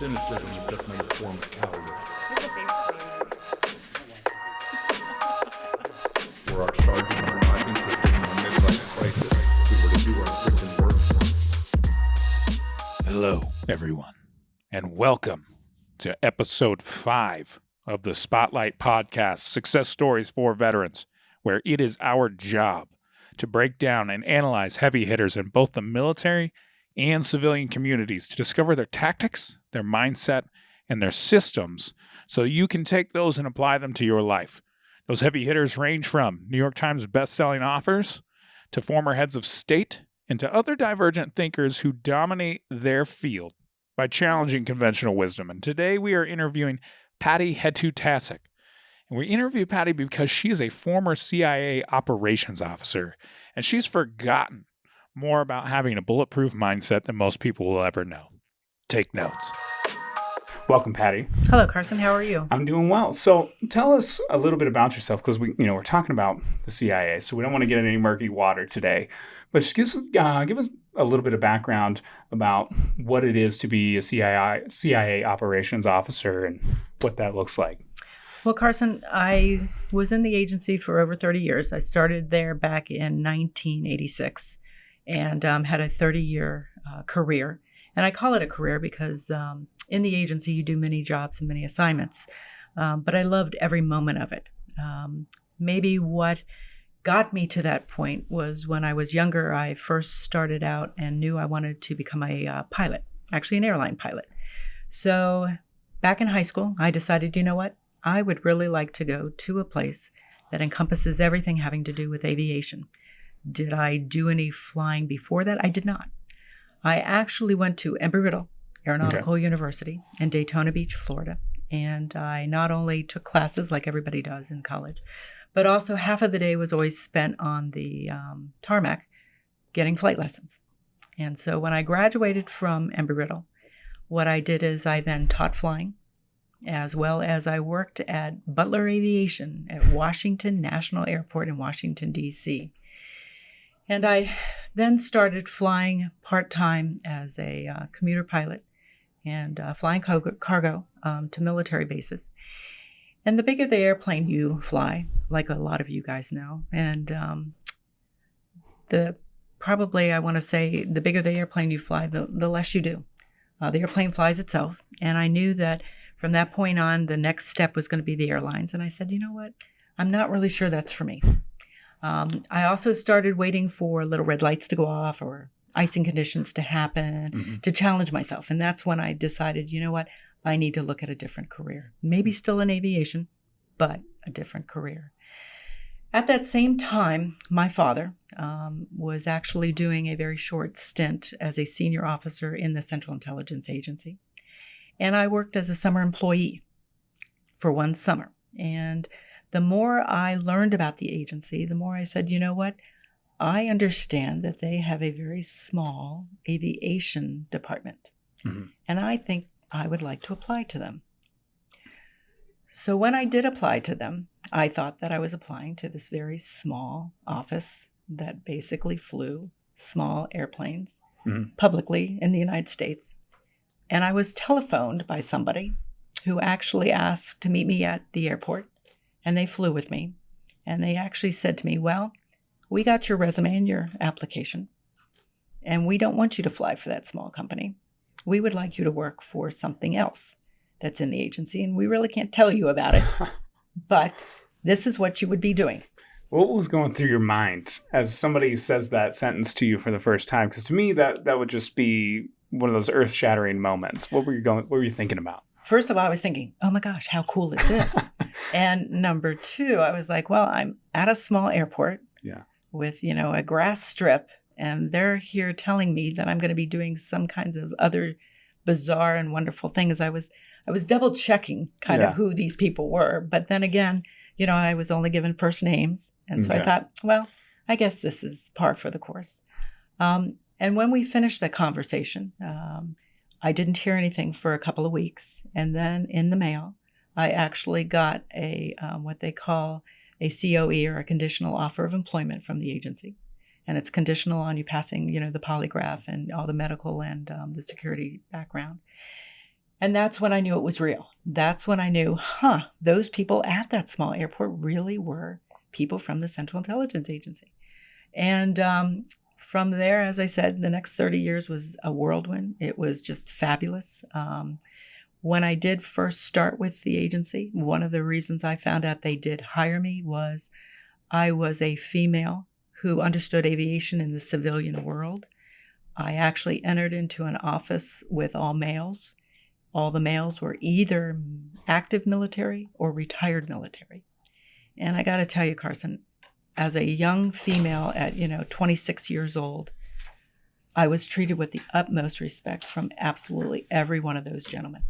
Cynicism is just another form of cowardice. For our sergeant are not interested in a midlife crisis. We were to do our freaking work. Hello, everyone, and welcome to episode 5 of the Spotlight Podcast, Success Stories for Veterans, where it is our job to break down and analyze heavy hitters in both the military and civilian communities to discover their tactics, their mindset, and their systems so you can take those and apply them to your life. Those heavy hitters range from New York Times best-selling authors to former heads of state and to other divergent thinkers who dominate their field by challenging conventional wisdom. And today we are interviewing Patty Hetu-Tkacik. And we interview Patty because she is a former CIA operations officer, and she's forgotten more about having a bulletproof mindset than most people will ever know. Take notes. Welcome, Patty. Hello, Carson. How are you? I'm doing well. So tell us a little bit about yourself, because we're talking about the CIA, so we don't want to get in any murky water today. But just give us a little bit of background about what it is to be a CIA operations officer and what that looks like. Well, Carson, I was in the agency for over 30 years. I started there back in 1986 and had a 30-year career. And I call it a career because in the agency, you do many jobs and many assignments. But I loved every moment of it. Maybe what got me to that point was when I was younger, I first started out and knew I wanted to become a pilot, actually an airline pilot. So back in high school, I decided, you know what? I would really like to go to a place that encompasses everything having to do with aviation. Did I do any flying before that? I did not. I actually went to Embry-Riddle Aeronautical University in Daytona Beach, Florida. And I not only took classes like everybody does in college, but also half of the day was always spent on the tarmac getting flight lessons. And so when I graduated from Embry-Riddle, what I did is I then taught flying, as well as I worked at Butler Aviation at Washington National Airport in Washington, D.C. And I then started flying part-time as a commuter pilot and flying cargo to military bases. And the bigger the airplane you fly, like a lot of you guys know, and I want to say the bigger the airplane you fly, the less you do. The airplane flies itself, and I knew that from that point on, the next step was going to be the airlines. And I said, you know what? I'm not really sure that's for me. I also started waiting for little red lights to go off or icing conditions to happen to challenge myself. And that's when I decided, you know what? I need to look at a different career. Maybe still in aviation, but a different career. At that same time, my father was actually doing a very short stint as a senior officer in the Central Intelligence Agency. And I worked as a summer employee for one summer. And the more I learned about the agency, the more I said, you know what? I understand that they have a very small aviation department. And I think I would like to apply to them. So when I did apply to them, I thought that I was applying to this very small office that basically flew small airplanes publicly in the United States. And I was telephoned by somebody who actually asked to meet me at the airport. And they flew with me. And they actually said to me, well, we got your resume and your application. And we don't want you to fly for that small company. We would like you to work for something else that's in the agency. And we really can't tell you about it. But this is what you would be doing. What was going through your mind as somebody says that sentence to you for the first time? Because to me, that would just be one of those earth-shattering moments. What were you thinking about? First of all, I was thinking, oh my gosh, how cool is this? And number two, I was like, well, I'm at a small airport with, a grass strip, and they're here telling me that I'm going to be doing some kinds of other bizarre and wonderful things. I was double checking kind of who these people were. But then again, I was only given first names. And so I thought, well, I guess this is par for the course. And when we finished the conversation, I didn't hear anything for a couple of weeks. And then in the mail, I actually got a what they call a COE, or a conditional offer of employment, from the agency. And it's conditional on you passing, the polygraph and all the medical and the security background. And that's when I knew it was real. That's when I knew, those people at that small airport really were people from the Central Intelligence Agency. And from there, as I said, the next 30 years was a whirlwind. It was just fabulous. When I did first start with the agency, one of the reasons I found out they did hire me was I was a female who understood aviation in the civilian world. I actually entered into an office with all males. All the males were either active military or retired military. And I got to tell you, Carson, as a young female at 26 years old, I was treated with the utmost respect from absolutely every one of those gentlemen.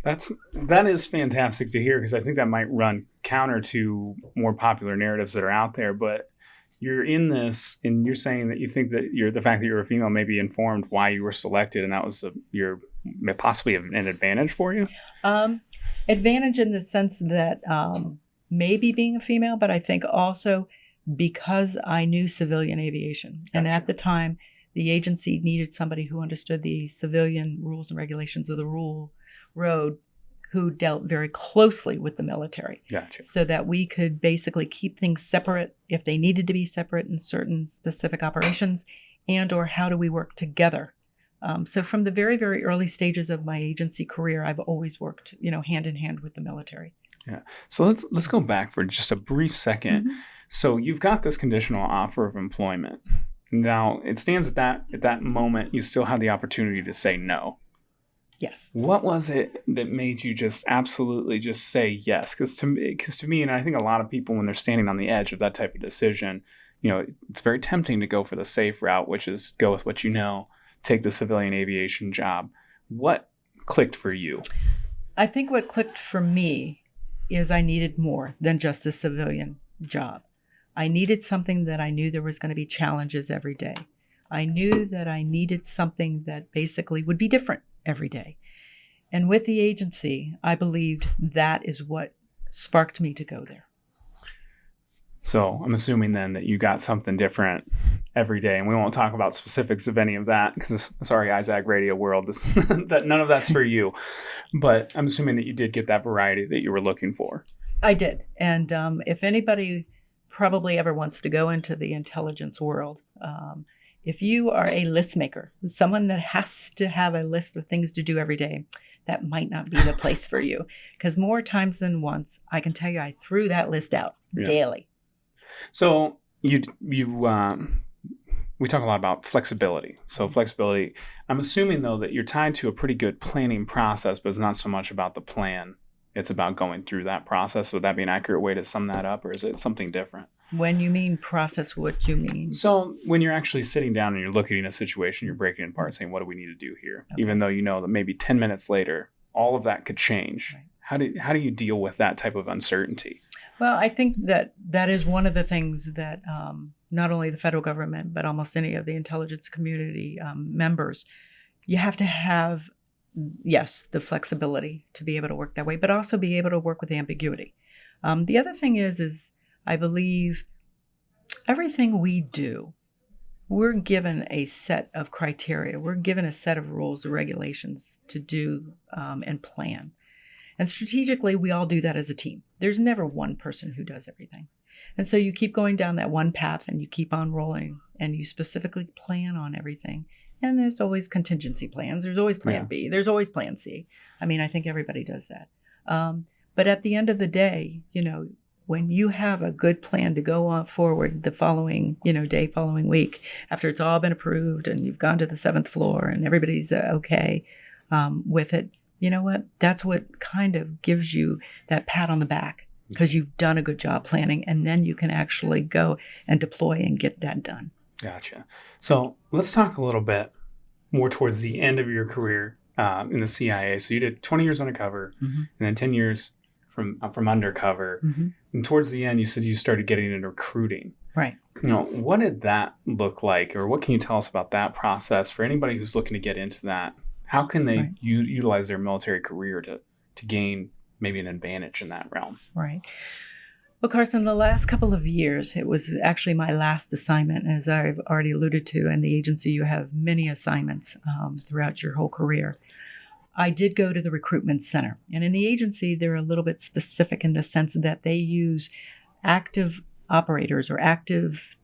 That is fantastic to hear, because I think that might run counter to more popular narratives that are out there. But you're in this, and you're saying that you think that the fact that you're a female maybe informed why you were selected, and that was possibly an advantage for you. Advantage in the sense that maybe being a female, but I think also because I knew civilian aviation, and Gotcha. at the time, the agency needed somebody who understood the civilian rules and regulations of the road, who dealt very closely with the military. Gotcha. So that we could basically keep things separate if they needed to be separate in certain specific operations, and or how do we work together. So from the very, very early stages of my agency career, I've always worked, hand in hand with the military. Yeah. So let's go back for just a brief second. Mm-hmm. So you've got this conditional offer of employment. Now, it stands at that moment, you still have the opportunity to say no. Yes. What was it that made you just absolutely just say yes? Because to me, and I think a lot of people, when they're standing on the edge of that type of decision, it's very tempting to go for the safe route, which is go with what you know, take the civilian aviation job. What clicked for you? I think what clicked for me is I needed more than just a civilian job. I needed something that I knew there was going to be challenges every day. I knew that I needed something that basically would be different every day. And with the agency, I believed that is what sparked me to go there. So I'm assuming then that you got something different every day, and we won't talk about specifics of any of that because, sorry, Isaac Radio World, that none of that's for you. But I'm assuming that you did get that variety that you were looking for. I did. And if anybody probably ever wants to go into the intelligence world, if you are a list maker, someone that has to have a list of things to do every day, that might not be the place for you. Because more times than once, I can tell you, I threw that list out daily. So we talk a lot about flexibility. So flexibility, I'm assuming though that you're tied to a pretty good planning process, but it's not so much about the plan. It's about going through that process. Would that be an accurate way to sum that up, or is it something different? When you mean process, what do you mean? So when you're actually sitting down and you're looking at a situation, you're breaking it apart, saying, what do we need to do here? Okay. Even though you know that maybe 10 minutes later, all of that could change. Right. How do you deal with that type of uncertainty? Well, I think that is one of the things that not only the federal government, but almost any of the intelligence community members, you have to have, yes, the flexibility to be able to work that way, but also be able to work with ambiguity. The other thing is I believe everything we do, we're given a set of criteria. We're given a set of rules and regulations to do and plan. And strategically, we all do that as a team. There's never one person who does everything. And so you keep going down that one path and you keep on rolling and you specifically plan on everything. And there's always contingency plans. There's always plan B. There's always plan C. I mean, I think everybody does that. But at the end of the day, when you have a good plan to go on forward the following, day, following week, after it's all been approved and you've gone to the 7th floor and everybody's okay with it, you know what? That's what kind of gives you that pat on the back because you've done a good job planning, and then you can actually go and deploy and get that done. Gotcha. So let's talk a little bit more towards the end of your career in the CIA. So you did 20 years undercover, and then 10 years from undercover. And towards the end, you said you started getting into recruiting. Right. What did that look like, or what can you tell us about that process for anybody who's looking to get into that? How can they utilize their military career to gain maybe an advantage in that realm? Right. Well, Carson, the last couple of years, it was actually my last assignment, as I've already alluded to. In the agency, you have many assignments throughout your whole career. I did go to the recruitment center. And in the agency, they're a little bit specific in the sense that they use active operators or active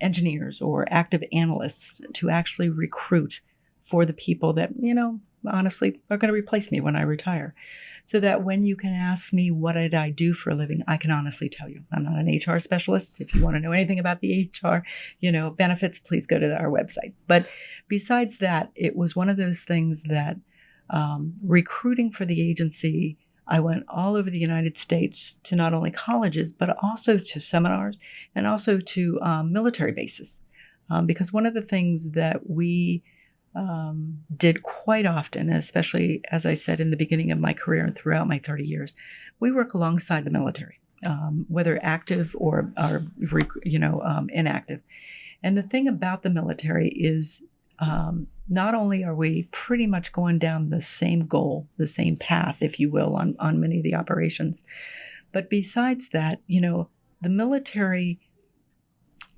engineers or active analysts to actually recruit for the people that, honestly are going to replace me when I retire. So that when you can ask me what did I do for a living, I can honestly tell you. I'm not an HR specialist. If you want to know anything about the HR, benefits, please go to our website. But besides that, it was one of those things that recruiting for the agency, I went all over the United States to not only colleges, but also to seminars and also to military bases. Because one of the things that we did quite often, especially, as I said, in the beginning of my career and throughout my 30 years, we work alongside the military, whether active or inactive. And the thing about the military is not only are we pretty much going down the same goal, the same path, if you will, on many of the operations, but besides that, the military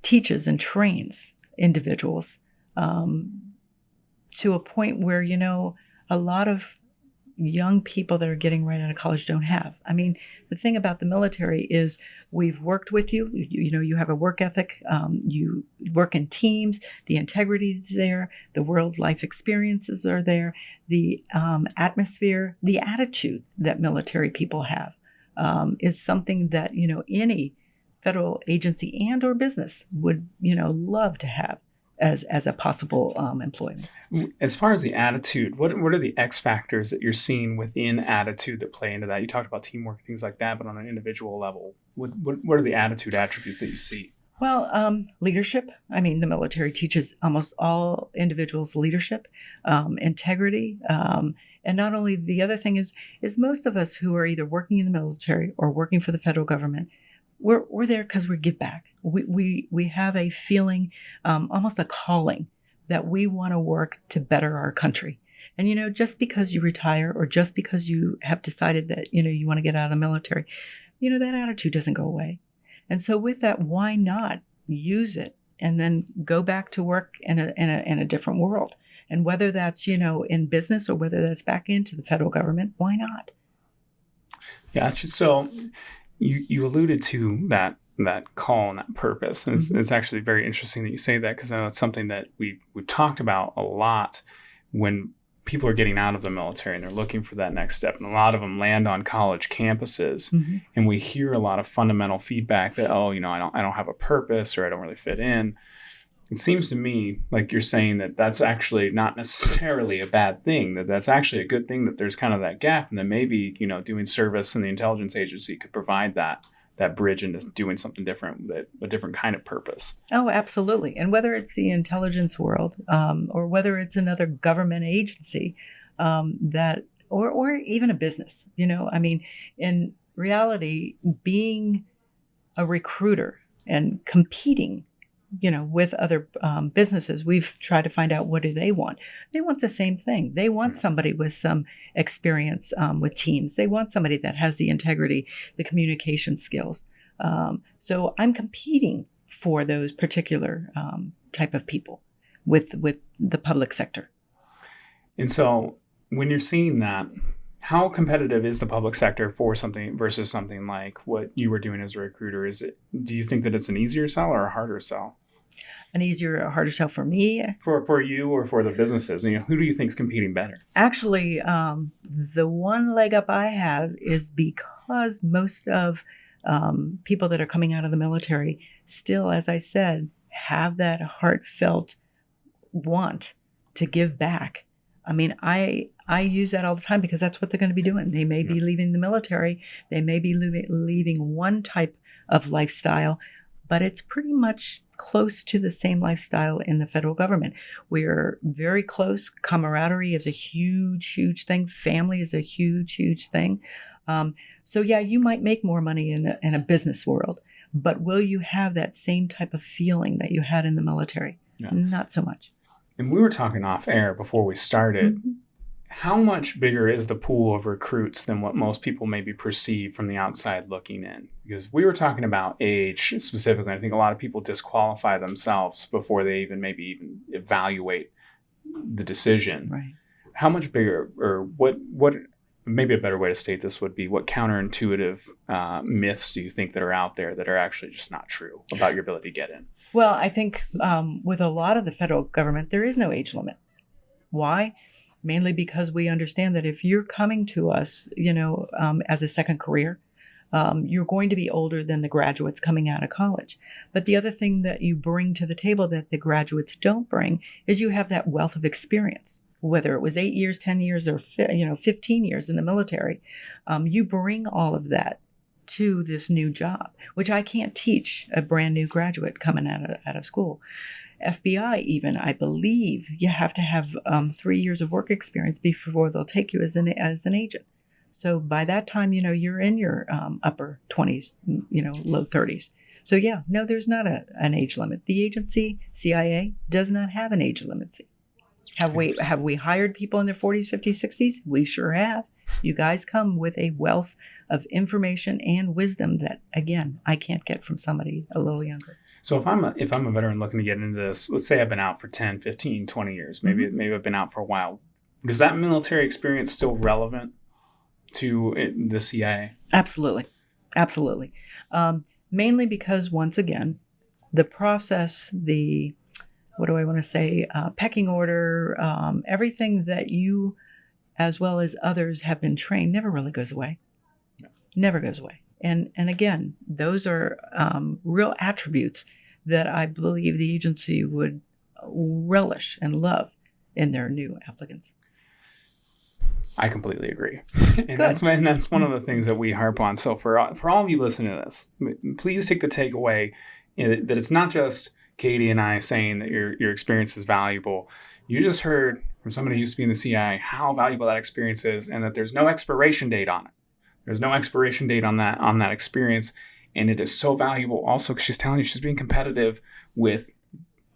teaches and trains individuals to a point where, a lot of young people that are getting right out of college don't have. I mean, the thing about the military is we've worked with you. You have a work ethic. You work in teams. The integrity is there. The world life experiences are there. The atmosphere, the attitude that military people have is something that, any federal agency and or business would, love to have as a possible employment. As far as the attitude, what are the X factors that you're seeing within attitude that play into that? You talked about teamwork, things like that, but on an individual level, what are the attitude attributes that you see? Well, leadership. I mean, the military teaches almost all individuals leadership, integrity, and not only the other thing is most of us who are either working in the military or working for the federal government, we're there because we give back. We have a feeling, almost a calling, that we want to work to better our country. And, just because you retire or just because you have decided that, you want to get out of the military, that attitude doesn't go away. And so with that, why not use it and then go back to work in a different world? And whether that's, in business or whether that's back into the federal government, why not? Gotcha. So you alluded to that call and that purpose. And it's actually very interesting that you say that, because I know it's something that we've talked about a lot when people are getting out of the military and they're looking for that next step. And a lot of them land on college campuses, and we hear a lot of fundamental feedback that, I don't have a purpose, or I don't really fit in. It seems to me like you're saying that that's actually not necessarily a bad thing, that's actually a good thing, that there's kind of that gap, and then maybe, doing service in the intelligence agency could provide that bridge into doing something different, a different kind of purpose. Oh, absolutely. And whether it's the intelligence world or whether it's another government agency or even a business, in reality, being a recruiter and competing, with other businesses, we've tried to find out, what do they want? They want the same thing. They want somebody with some experience with teams. They want somebody that has the integrity, the communication skills. So I'm competing for those particular type of people with the public sector. And so when you're seeing that, how competitive is the public sector for something versus something like what you were doing as a recruiter? Do you think that it's an easier sell or a harder sell? An easier or harder sell for me? For you or for the businesses? Who do you think is competing better? Actually, the one leg up I have is because most of people that are coming out of the military still, as I said, have that heartfelt want to give back. I mean, I use that all the time because that's what they're going to be doing. They may be leaving the military. They may be leaving one type of lifestyle, but it's pretty much close to the same lifestyle in the federal government. We're very close. Camaraderie is a huge, huge thing. Family is a huge, huge thing. So yeah, you might make more money in a business world, but will you have that same type of feeling that you had in the military? Yeah. Not so much. And we were talking off air before we started. How much bigger is the pool of recruits than what most people maybe perceive from the outside looking in? Because we were talking about age specifically. I think a lot of people disqualify themselves before they even evaluate the decision. Right. how much bigger, or what maybe a better way to state this would be, what counterintuitive myths do you think that are out there that are actually just not true about your ability to get in? Well, I think with a lot of the federal government, there is no age limit. Why? Mainly because we understand that if you're coming to us, as a second career, you're going to be older than the graduates coming out of college. But the other thing that you bring to the table that the graduates don't bring is you have that wealth of experience. Whether it was 8 years, 10 years, or 15 years in the military, you bring all of that to this new job, which I can't teach a brand new graduate coming out of school. FBI, even, I believe you have to have 3 years of work experience before they'll take you as an agent. So by that time, you're in your upper 20s, low 30s. So yeah, no, there's not an age limit. The agency, CIA, does not have an age limit. Have we hired people in their 40s, 50s, 60s? We sure have. You guys come with a wealth of information and wisdom that, again, I can't get from somebody a little younger. So if I'm a veteran looking to get into this, let's say I've been out for 10, 15, 20 years, maybe I've been out for a while. Is that military experience still relevant to the CIA? Absolutely. Mainly because, once again, the process, pecking order, everything that you, as well as others, have been trained never really goes away. No. Never goes away. And again, those are real attributes that I believe the agency would relish and love in their new applicants. I completely agree. And that's one of the things that we harp on. So for all of you listening to this, please take the takeaway that it's not just Katie and I saying that your experience is valuable. You just heard from somebody who used to be in the CIA how valuable that experience is, and that there's no expiration date on it. There's no expiration date on that experience, and it is so valuable also because she's telling you she's being competitive with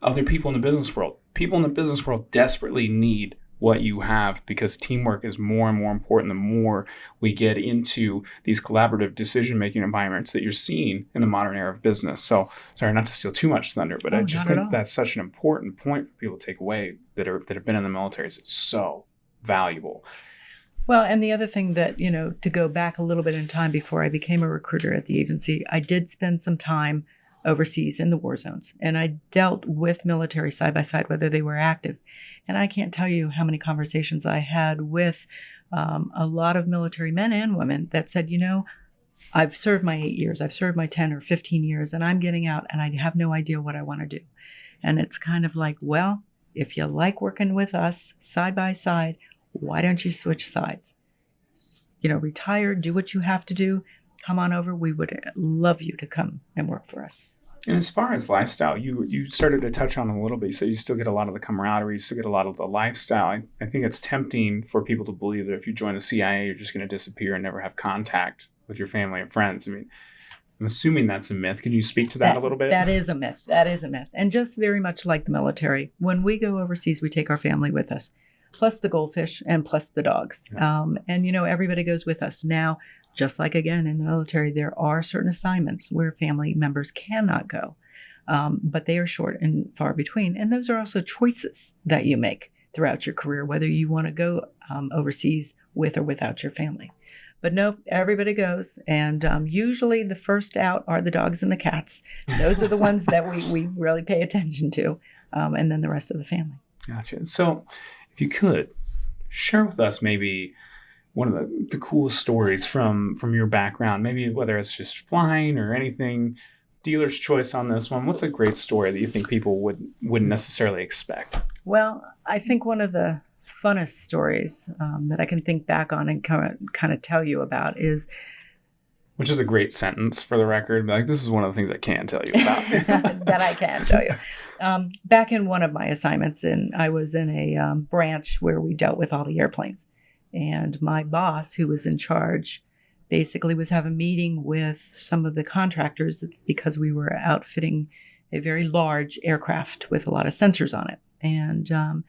other people in the business world. People in the business world desperately need what you have because teamwork is more and more important the more we get into these collaborative decision-making environments that you're seeing in the modern era of business. So, sorry, not to steal too much thunder, but I just think that's such an important point for people to take away that have been in the military. It's so valuable. Well, and the other thing that, to go back a little bit in time before I became a recruiter at the agency, I did spend some time overseas in the war zones. And I dealt with military side by side, whether they were active. And I can't tell you how many conversations I had with a lot of military men and women that said, I've served my 8 years, I've served my 10 or 15 years, and I'm getting out and I have no idea what I want to do. And it's kind of like, well, if you like working with us side by side, why don't you switch sides? Retire, do what you have to do. Come on over. We would love you to come and work for us. And as far as lifestyle, you started to touch on a little bit. So you still get a lot of the camaraderie, you still get a lot of the lifestyle. I think it's tempting for people to believe that if you join the CIA, you're just going to disappear and never have contact with your family and friends. I mean, I'm assuming that's a myth. Can you speak to that a little bit? That is a myth. And just very much like the military, when we go overseas, we take our family with us, plus the goldfish and plus the dogs. Yeah. Everybody goes with us. Now, just like, again, in the military, there are certain assignments where family members cannot go, but they are short and far between. And those are also choices that you make throughout your career, whether you want to go overseas with or without your family. But nope, everybody goes. And usually the first out are the dogs and the cats. Those are the ones that we really pay attention to. And then the rest of the family. Gotcha. So if you could share with us maybe one of the coolest stories from your background, maybe whether it's just flying or anything, dealer's choice on this one. What's a great story that you think people wouldn't necessarily expect? Well, I think one of the funnest stories that I can think back on and kind of tell you about is... Which is a great sentence for the record. Like, this is one of the things I can tell you about. That I can tell you. Back in one of my assignments, I was in a branch where we dealt with all the airplanes. And my boss, who was in charge, basically was having a meeting with some of the contractors because we were outfitting a very large aircraft with a lot of sensors on it. And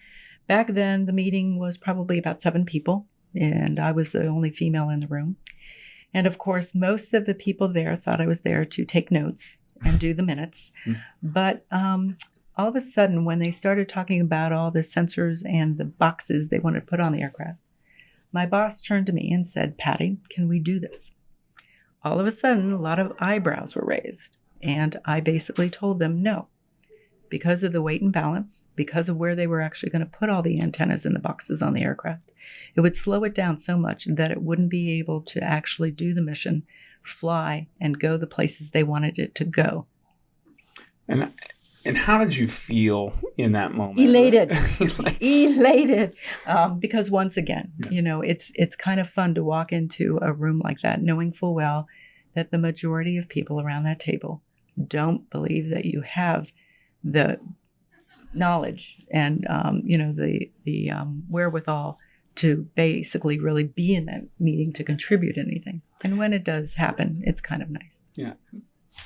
back then, the meeting was probably about 7 people, and I was the only female in the room. And of course, most of the people there thought I was there to take notes and do the minutes. But all of a sudden, when they started talking about all the sensors and the boxes they wanted to put on the aircraft, my boss turned to me and said, Patty, can we do this? All of a sudden, a lot of eyebrows were raised. And I basically told them no. Because of the weight and balance, because of where they were actually going to put all the antennas in the boxes on the aircraft, it would slow it down so much that it wouldn't be able to actually do the mission, fly, and go the places they wanted it to go. And how did you feel in that moment? Elated. Elated. Because once again, it's kind of fun to walk into a room like that, knowing full well that the majority of people around that table don't believe that you have the knowledge and the wherewithal to basically really be in that meeting to contribute anything. And when it does happen, it's kind of nice. Yeah,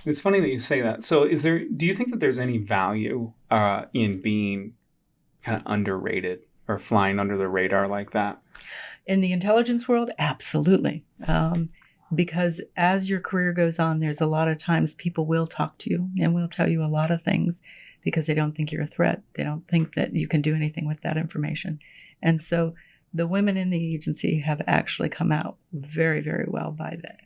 it's funny that you say that. So, do you think that there's any value in being kind of underrated or flying under the radar like that? In the intelligence world, absolutely. Because as your career goes on, there's a lot of times people will talk to you and will tell you a lot of things because they don't think you're a threat. They don't think that you can do anything with that information. And so the women in the agency have actually come out very, very well by that.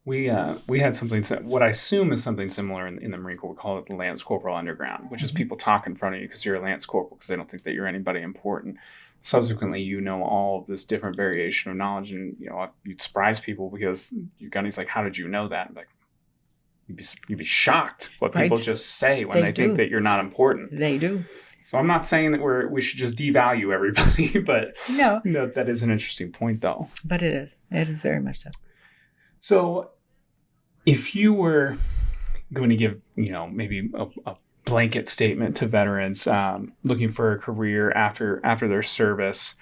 We had something, what I assume is something similar in the Marine Corps. We call it the Lance Corporal Underground, which is people talk in front of you because you're a Lance Corporal because they don't think that you're anybody important. Subsequently, all of this different variation of knowledge, and you'd surprise people because your gunny's like, "How did you know that?" Like, you'd be shocked what people just say when they think that you're not important. They do. So I'm not saying that we should just devalue everybody, but no, that is an interesting point, though. But it is very much so. So, if you were going to give, maybe a blanket statement to veterans looking for a career after their service,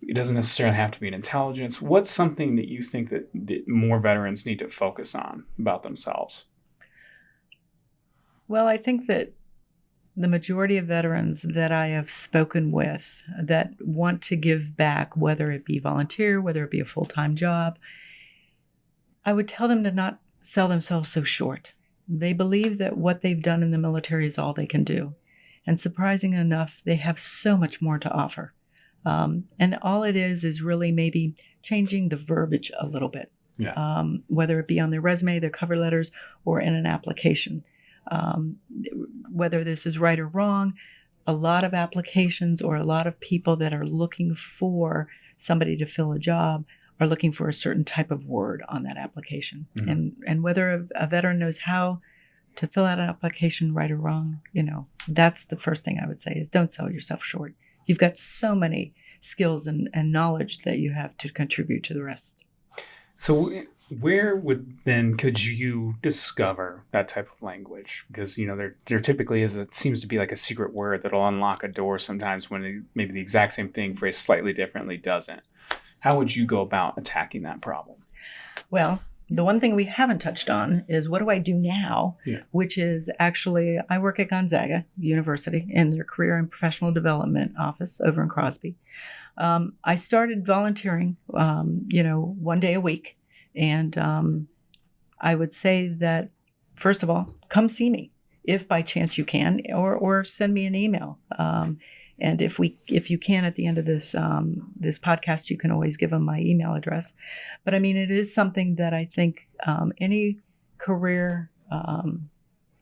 it doesn't necessarily have to be in intelligence. What's something that you think that more veterans need to focus on about themselves? Well, I think that the majority of veterans that I have spoken with that want to give back, whether it be volunteer, whether it be a full-time job, I would tell them to not sell themselves so short. They believe that what they've done in the military is all they can do. And surprising enough, they have so much more to offer. And all it is really maybe changing the verbiage a little bit, whether it be on their resume, their cover letters, or in an application. Whether this is right or wrong, a lot of applications or a lot of people that are looking for somebody to fill a job are looking for a certain type of word on that application. Mm-hmm. And whether a veteran knows how to fill out an application right or wrong, that's the first thing I would say is don't sell yourself short. You've got so many skills and knowledge that you have to contribute to the rest. So where could you discover that type of language? Because, there typically seems to be like a secret word that'll unlock a door sometimes when maybe the exact same thing phrased slightly differently doesn't. How would you go about attacking that problem? Well, the one thing we haven't touched on is what do I do now, which is actually I work at Gonzaga University in their Career and Professional Development office over in Crosby. I started volunteering, 1 day a week. And I would say that, first of all, come see me if by chance you can, or send me an email. And if you can, at the end of this podcast, you can always give them my email address. But it is something that I think any career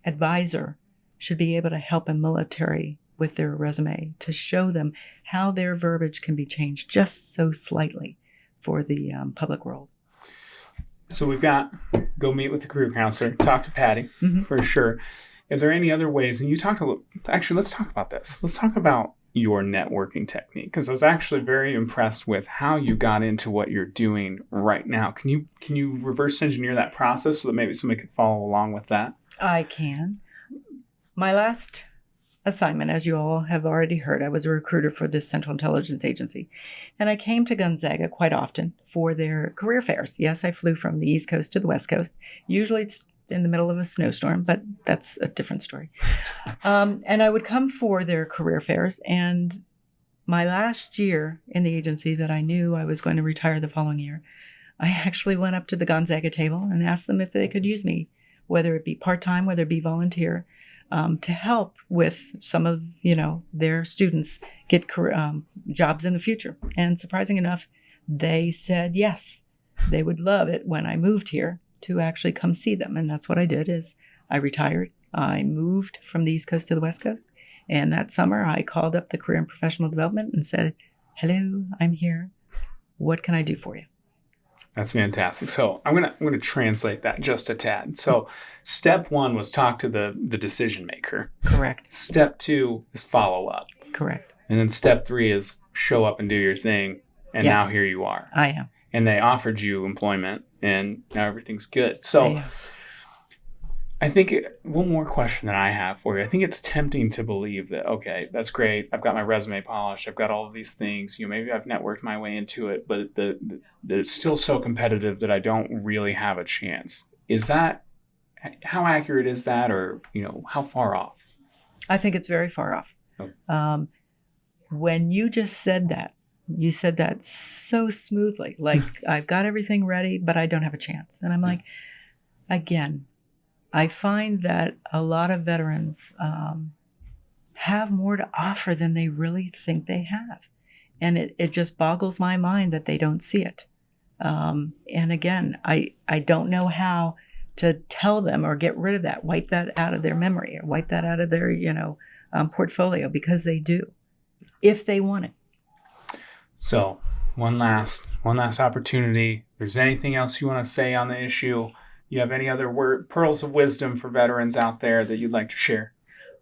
advisor should be able to help a military with their resume to show them how their verbiage can be changed just so slightly for the public world. So we've got go meet with the career counselor, talk to Patty for sure. Are there any other ways? And you talked a little. Actually, let's talk about this. Let's talk about your networking technique, because I was actually very impressed with how you got into what you're doing right now. Can you reverse engineer that process so that maybe somebody could follow along with that? I can. My last assignment, as you all have already heard, I was a recruiter for this Central Intelligence Agency. And I came to Gonzaga quite often for their career fairs. Yes, I flew from the East Coast to the West Coast. Usually it's in the middle of a snowstorm, but that's a different story. And I would come for their career fairs. And my last year in the agency that I knew I was going to retire the following year, I actually went up to the Gonzaga table and asked them if they could use me whether it be part-time, whether it be volunteer, to help with some of, their students get jobs in the future. And surprising enough, they said yes. They would love it when I moved here to actually come see them. And that's what I did is I retired. I moved from the East Coast to the West Coast. And that summer I called up the Career and Professional Development and said, hello, I'm here. What can I do for you? That's fantastic. So I'm gonna translate that just a tad. So step 1 was talk to the decision maker. Correct. Step 2 is follow up. Correct. And then step 3 is show up and do your thing. And Yes. now here you are. I am. And they offered you employment, and now everything's good. So I think one more question that I have for you. I think it's tempting to believe that, okay, that's great. I've got my resume polished. I've got all of these things. Maybe I've networked my way into it, but it's still so competitive that I don't really have a chance. Is that, how accurate is that, or, how far off? I think it's very far off. Oh. When you just said that, you said that so smoothly, like I've got everything ready, but I don't have a chance. And I'm like, again, I find that a lot of veterans have more to offer than they really think they have. And it just boggles my mind that they don't see it. And again, I don't know how to tell them or get rid of that, wipe that out of their memory or wipe that out of their, portfolio, because they do, if they want it. So one last opportunity. If there's anything else you want to say on the issue, you have any other pearls of wisdom for veterans out there that you'd like to share?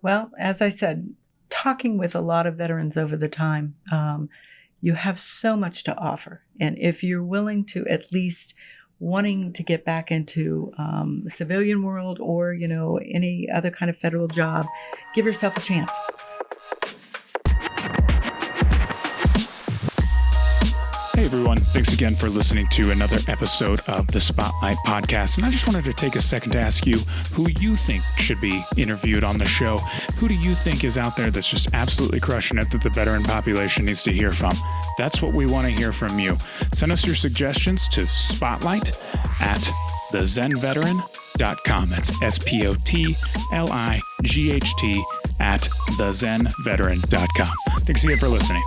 Well, as I said, talking with a lot of veterans over the time, you have so much to offer. And if you're willing to at least wanting to get back into the civilian world or, any other kind of federal job, give yourself a chance. Hey everyone, thanks again for listening to another episode of the Spotlight Podcast. And I just wanted to take a second to ask you who you think should be interviewed on the show. Who do you think is out there that's just absolutely crushing it that the veteran population needs to hear from? That's what we want to hear from you. Send us your suggestions to spotlight@thezenveteran.com. That's SPOTLIGHT @thezenveteran.com. Thanks again for listening.